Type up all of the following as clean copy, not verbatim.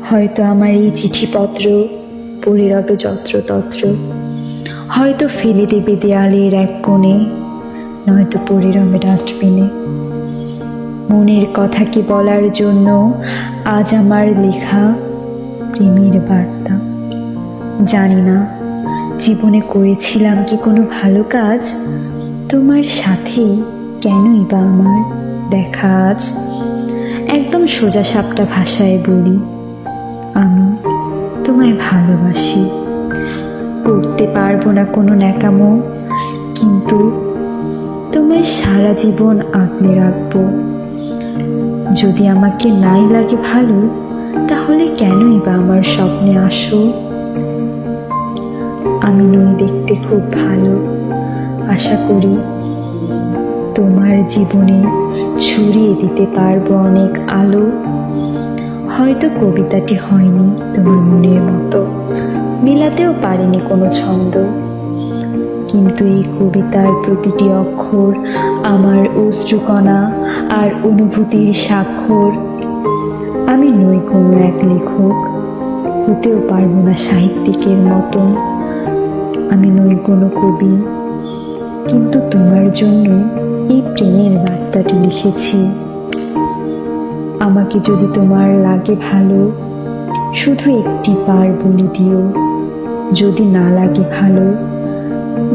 হয়তো আমার এই চিঠিপত্র পড়ে রবে যত্রতত্র, হয়তো ফেলে দেবে দেয়ালের এক কোণে, নয়তো পড়ে রবে ডাস্টবিনে। মনের কথা কি বলার জন্য আজ আমার লেখা প্রেমের বার্তা। জানি না জীবনে করেছিলাম কি কোনো ভালো কাজ, তোমার সাথে কেনই বা আমার দেখা আজ। একদম সোজা সাপটা ভাষায় বলি, আমি তোমায় ভালোবাসি। করতে পারবো না কোনো ন্যাকামো, কিন্তু তোমায় সারা জীবন আগলে রাখবো। যদি আমাকে নাই লাগে ভালো, তাহলে কেনই বা আমার স্বপ্নে আসো। আমি নই দেখতে খুব ভালো, আশা করি তোমার জীবনে ছড়িয়ে দিতে পারবো অনেক আলো। হয়তো কবিতাটি হয়নি তোমার মনের মতো, মেলাতেও পারিনি কোনো ছন্দ, কিন্তু এই কবিতার প্রতিটি অক্ষর আমার অশ্রুকণা আর অনুভূতির স্বাক্ষর। আমি নই কোনো এক লেখক, হতেও পারবো না সাহিত্যিকের মতন। আমি নই কোনো কবি, কিন্তু তোমার জন্য এই প্রেমের বার্তাটি লিখেছি। আমাকে যদি তোমার লাগে ভালো, শুধু একটি বার বলে দিও। যদি না লাগে ভালো,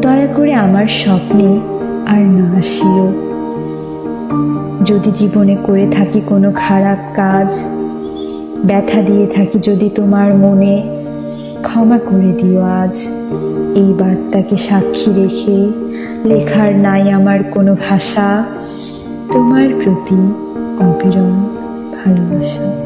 দয়া করে আমার স্বপ্নে আর না আসিও। যদি জীবনে করে থাকি কোনো খারাপ কাজ, ব্যথা দিয়ে থাকি যদি তোমার মনে, ক্ষমা করে দিও আজ। এই বার্তাকে সাক্ষী রেখে লেখার নাই আমার কোনো ভাষা, তোমার প্রতি অবিরাম ভালোবাসা।